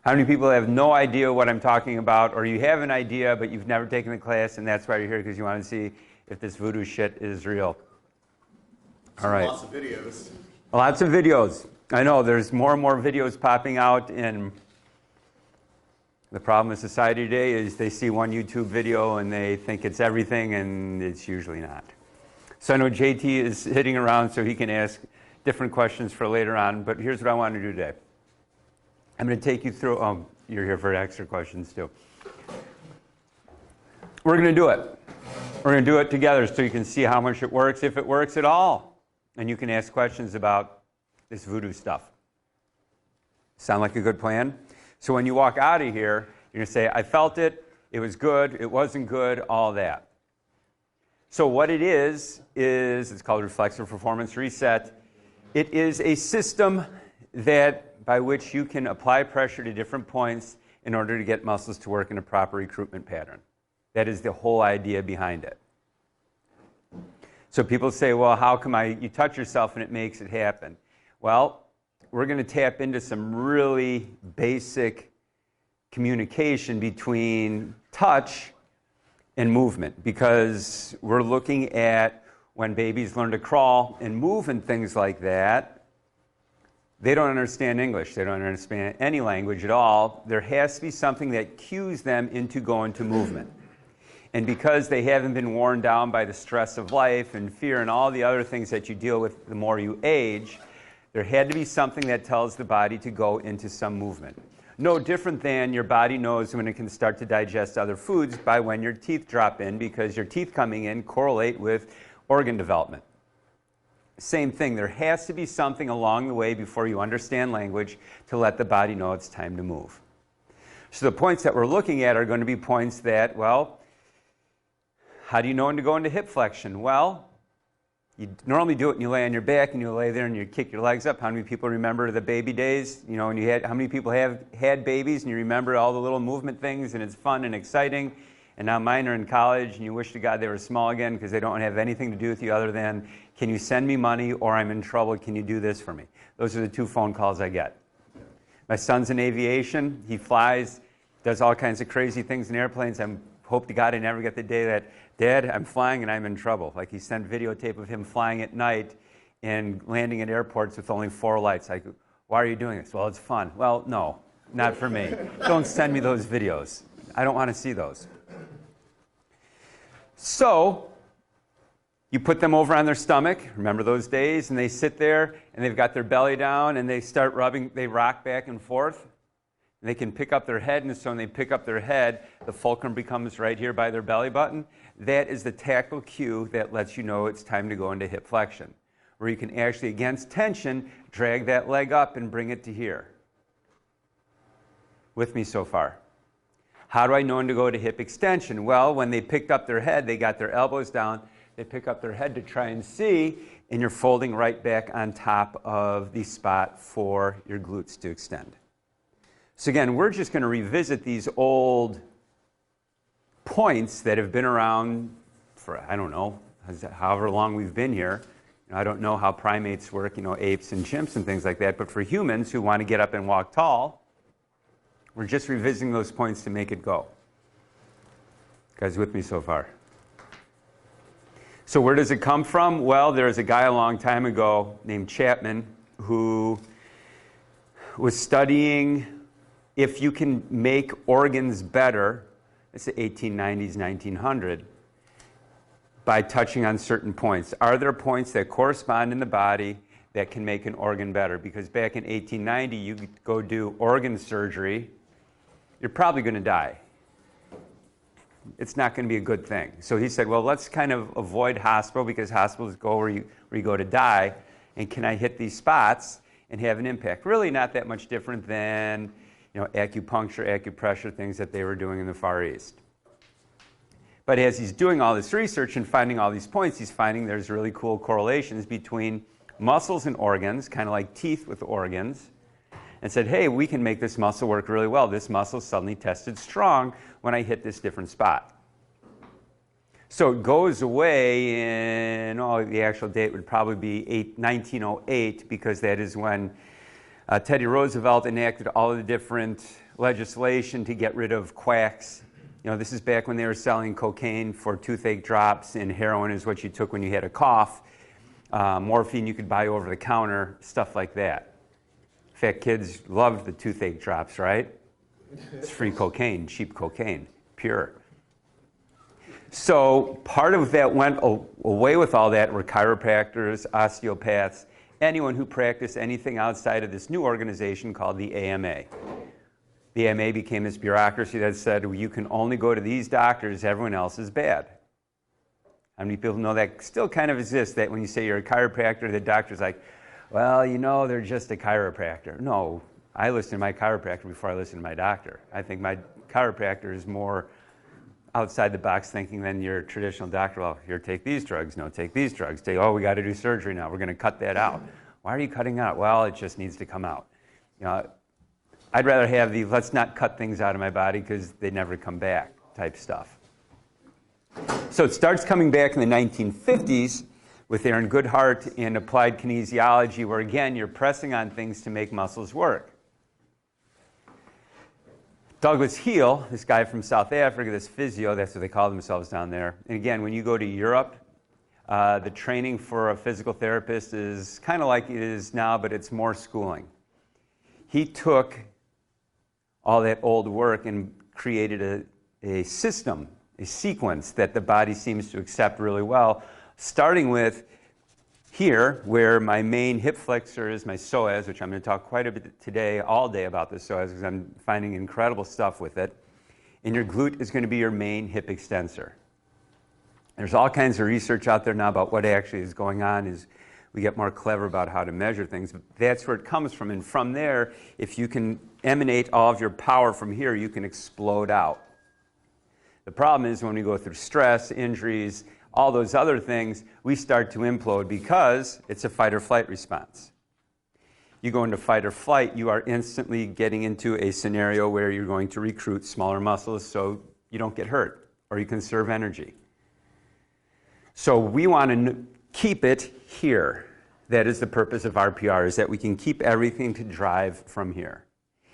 How many people have no idea what I'm talking about, or you have an idea but you've never taken the class and that's why you're here because you want to see if this voodoo shit is real? All right. Lots of videos. Lots of videos. I know there's more and more videos popping out, and the problem with society today is they see one YouTube video and they think it's everything, and it's usually not. So I know JT is hitting around so he can ask different questions for later on, but here's what I want to do today. I'm going to take you through, oh, you're here for extra questions too. We're going to do it. We're going to do it together so you can see how much it works, if it works at all. And you can ask questions about this voodoo stuff. Sound like a good plan? So when you walk out of here, you're going to say, I felt it, it was good, it wasn't good, all that. So what it is it's called Reflexive Performance Reset. It is a system by which you can apply pressure to different points in order to get muscles to work in a proper recruitment pattern. That is the whole idea behind it. So people say, well, how come you touch yourself and it makes it happen? Well, we're going to tap into some really basic communication between touch and movement, because we're looking at when babies learn to crawl and move and things like that, they don't understand English. They don't understand any language at all. There has to be something that cues them into going to movement. And because they haven't been worn down by the stress of life and fear and all the other things that you deal with the more you age, there had to be something that tells the body to go into some movement. No different than your body knows when it can start to digest other foods by when your teeth drop in, because your teeth coming in correlate with organ development. Same thing, there has to be something along the way before you understand language to let the body know it's time to move. So the points that we're looking at are going to be points that, well, how do you know when to go into hip flexion? Well, you normally do it and you lay on your back and you lay there and you kick your legs up. How many people remember the baby days? You know, how many people have had babies and you remember all the little movement things and it's fun and exciting? And now mine are in college and you wish to God they were small again because they don't have anything to do with you other than, can you send me money, or I'm in trouble, can you do this for me? Those are the two phone calls I get. My son's in aviation, he flies, does all kinds of crazy things in airplanes. I hope to God I never get the day that, Dad, I'm flying and I'm in trouble. Like he sent videotape of him flying at night and landing at airports with only 4 lights. Like, why are you doing this? Well, it's fun. Well, no, not for me. Don't send me those videos. I don't want to see those. So, you put them over on their stomach, remember those days, and they sit there and they've got their belly down and they start rubbing, they rock back and forth. And they can pick up their head, and so when they pick up their head, the fulcrum becomes right here by their belly button. That is the tactile cue that lets you know it's time to go into hip flexion, where you can actually, against tension, drag that leg up and bring it to here. With me so far? How do I know when to go to hip extension? Well, when they picked up their head, they got their elbows down, they pick up their head to try and see, and you're folding right back on top of the spot for your glutes to extend. So again, we're just going to revisit these old points that have been around for, I don't know, however long we've been here. I don't know how primates work, apes and chimps and things like that, but for humans who want to get up and walk tall, we're just revisiting those points to make it go. You guys with me so far? So where does it come from? Well, there's a guy a long time ago named Chapman who was studying if you can make organs better, it's the 1890s, 1900, by touching on certain points. Are there points that correspond in the body that can make an organ better? Because back in 1890, you go do organ surgery, you're probably going to die. It's not going to be a good thing. So he said, well, let's kind of avoid hospital, because hospitals go where you go to die, and can I hit these spots and have an impact? Really not that much different than acupuncture, acupressure, things that they were doing in the Far East. But as he's doing all this research and finding all these points, he's finding there's really cool correlations between muscles and organs, kind of like teeth with organs, and said, hey, we can make this muscle work really well. This muscle suddenly tested strong when I hit this different spot. So it goes away in, the actual date would probably be 1908, because that is when Teddy Roosevelt enacted all of the different legislation to get rid of quacks. You know, this is back when they were selling cocaine for toothache drops, and heroin is what you took when you had a cough. Morphine you could buy over the counter, stuff like that. In fact, kids loved the toothache drops, right? It's free cocaine, cheap cocaine, pure. So part of that went away with all that were chiropractors, osteopaths, anyone who practiced anything outside of this new organization called the AMA. The AMA became this bureaucracy that said, well, you can only go to these doctors, everyone else is bad. How many people know that still kind of exists, that when you say you're a chiropractor, the doctor's like, well, you know, they're just a chiropractor. No, I listen to my chiropractor before I listen to my doctor. I think my chiropractor is more outside the box thinking than your traditional doctor. Well, here, take these drugs. No, take these drugs. Oh, we got to do surgery now. We're going to cut that out. Why are you cutting out? Well, it just needs to come out. You know, I'd rather have the let's not cut things out of my body because they never come back type stuff. So it starts coming back in the 1950s with Aaron Goodhart in applied kinesiology, where again, you're pressing on things to make muscles work. Douglas Heel, this guy from South Africa, this physio, that's what they call themselves down there. And again, when you go to Europe, the training for a physical therapist is kind of like it is now, but it's more schooling. He took all that old work and created a system, a sequence that the body seems to accept really well, starting with here, where my main hip flexor is my psoas, which I'm going to talk quite a bit today, all day about the psoas, because I'm finding incredible stuff with it. And your glute is going to be your main hip extensor. There's all kinds of research out there now about what actually is going on as we get more clever about how to measure things. But that's where it comes from. And from there, if you can emanate all of your power from here, you can explode out. The problem is when we go through stress, injuries, all those other things, we start to implode because it's a fight or flight response. You go into fight or flight, you are instantly getting into a scenario where you're going to recruit smaller muscles so you don't get hurt or you conserve energy. So we want to keep it here. That is the purpose of RPR, is that we can keep everything to drive from here.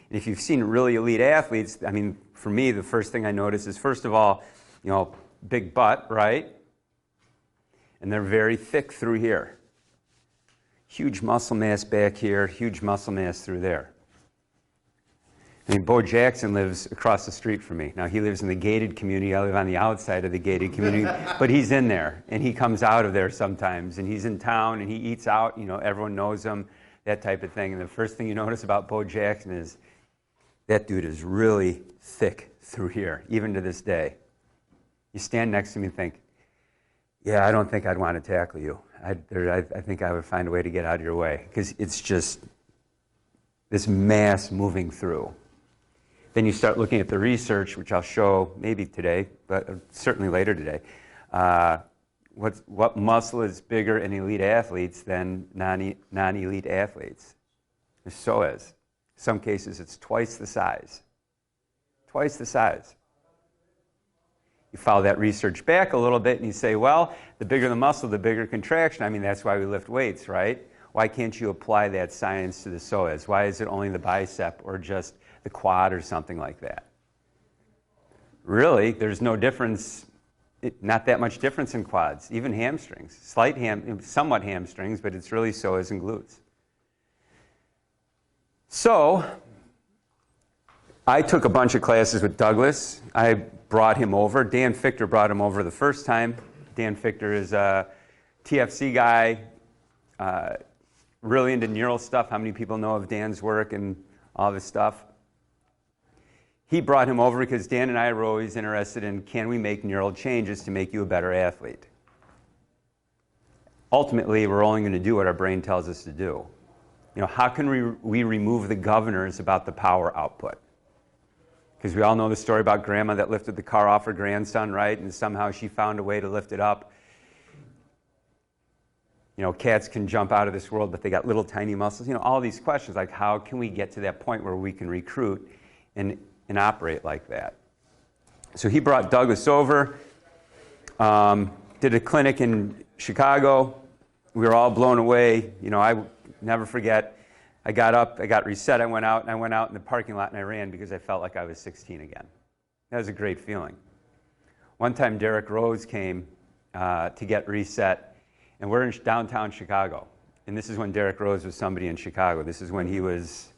And if you've seen really elite athletes, I mean, for me, the first thing I notice is, first of all, you know, big butt, right? And they're very thick through here. Huge muscle mass back here, huge muscle mass through there. I mean, Bo Jackson lives across the street from me. Now, he lives in the gated community. I live on the outside of the gated community. But he's in there, and he comes out of there sometimes. And he's in town, and he eats out. You know, everyone knows him, that type of thing. And the first thing you notice about Bo Jackson is that dude is really thick through here, even to this day. You stand next to me and think, yeah, I don't think I'd want to tackle you. I think I would find a way to get out of your way, because it's just this mass moving through. Then you start looking at the research, which I'll show maybe today, but certainly later today. What muscle is bigger in elite athletes than non-elite athletes? The psoas. In some cases, it's twice the size. Twice the size. You follow that research back a little bit and you say, well, the bigger the muscle, the bigger contraction. I mean, that's why we lift weights, right? Why can't you apply that science to the psoas? Why is it only the bicep or just the quad or something like that? Really, there's no difference, not that much difference in quads, even hamstrings. Somewhat hamstrings, but it's really psoas and glutes. So, I took a bunch of classes with Douglas. I brought him over. Dan Fichter brought him over the first time. Dan Fichter is a TFC guy, really into neural stuff. How many people know of Dan's work and all this stuff? He brought him over because Dan and I were always interested in, can we make neural changes to make you a better athlete? Ultimately, we're only going to do what our brain tells us to do. You know, how can we remove the governors about the power output? Because we all know the story about grandma that lifted the car off her grandson, right? And somehow she found a way to lift it up. You know, cats can jump out of this world, but they got little tiny muscles. You know, all these questions, like how can we get to that point where we can recruit and operate like that? So he brought Douglas over, did a clinic in Chicago. We were all blown away. You know, I never forget, I got up, I got reset, I went out in the parking lot and I ran because I felt like I was 16 again. That was a great feeling. One time Derek Rose came to get reset, and we're in downtown Chicago. And this is when Derek Rose was somebody in Chicago. This is when he was,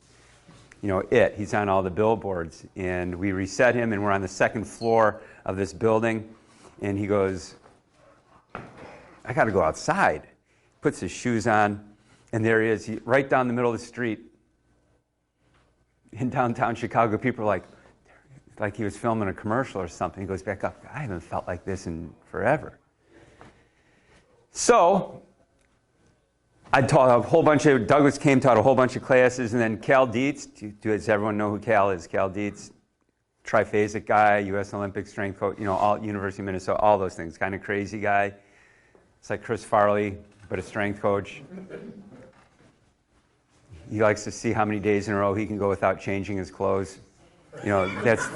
he's on all the billboards. And we reset him, and we're on the second floor of this building. And he goes, I got to go outside. Puts his shoes on, and there he is, right down the middle of the street in downtown Chicago. People are like he was filming a commercial or something. He goes back up, I haven't felt like this in forever. So I taught a whole bunch of, Douglas came, taught a whole bunch of classes, and then Cal Dietz, does everyone know who Cal is? Cal Dietz, triphasic guy, U.S. Olympic strength coach, all University of Minnesota, all those things, kind of crazy guy. It's like Chris Farley, but a strength coach. He likes to see how many days in a row he can go without changing his clothes. I've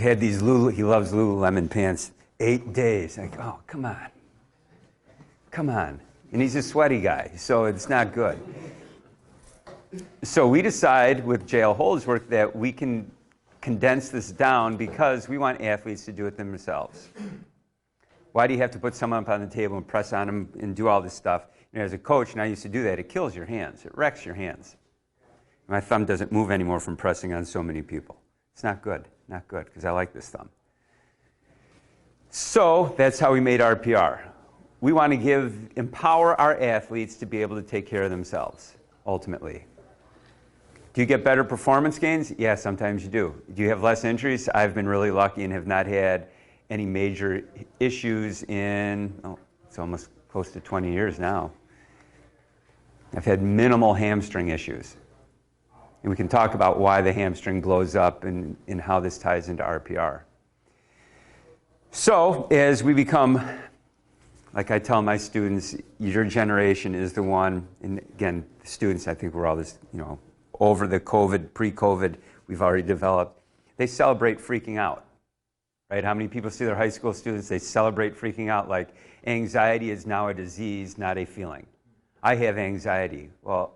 had these he loves Lululemon pants, 8 days. Like, oh, come on. And he's a sweaty guy, so it's not good. So we decide with JL Holdsworth that we can condense this down because we want athletes to do it themselves. Why do you have to put someone up on the table and press on them and do all this stuff? As a coach, and I used to do that, it kills your hands. It wrecks your hands. My thumb doesn't move anymore from pressing on so many people. It's not good, because I like this thumb. So that's how we made RPR. We want to empower our athletes to be able to take care of themselves, ultimately. Do you get better performance gains? Yeah, sometimes you do. Do you have less injuries? I've been really lucky and have not had any major issues in, it's almost close to 20 years now. I've had minimal hamstring issues. And we can talk about why the hamstring blows up and how this ties into RPR. So as we become, like I tell my students, your generation is the one, and again, the students, I think we're all this, over the COVID, pre-COVID, we've already developed, they celebrate freaking out, right? How many people see their high school students, they celebrate freaking out like anxiety is now a disease, not a feeling. I have anxiety. Well,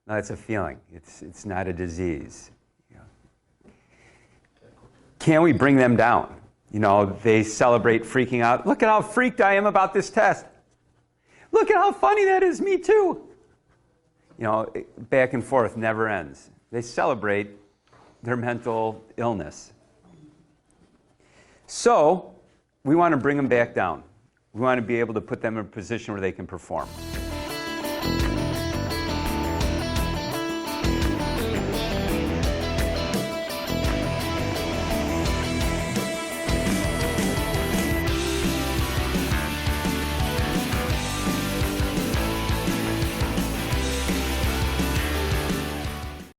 no, it's a feeling. It's not a disease. Can we bring them down? They celebrate freaking out. Look at how freaked I am about this test. Look at how funny that is, me too. Back and forth never ends. They celebrate their mental illness. So we want to bring them back down. We want to be able to put them in a position where they can perform.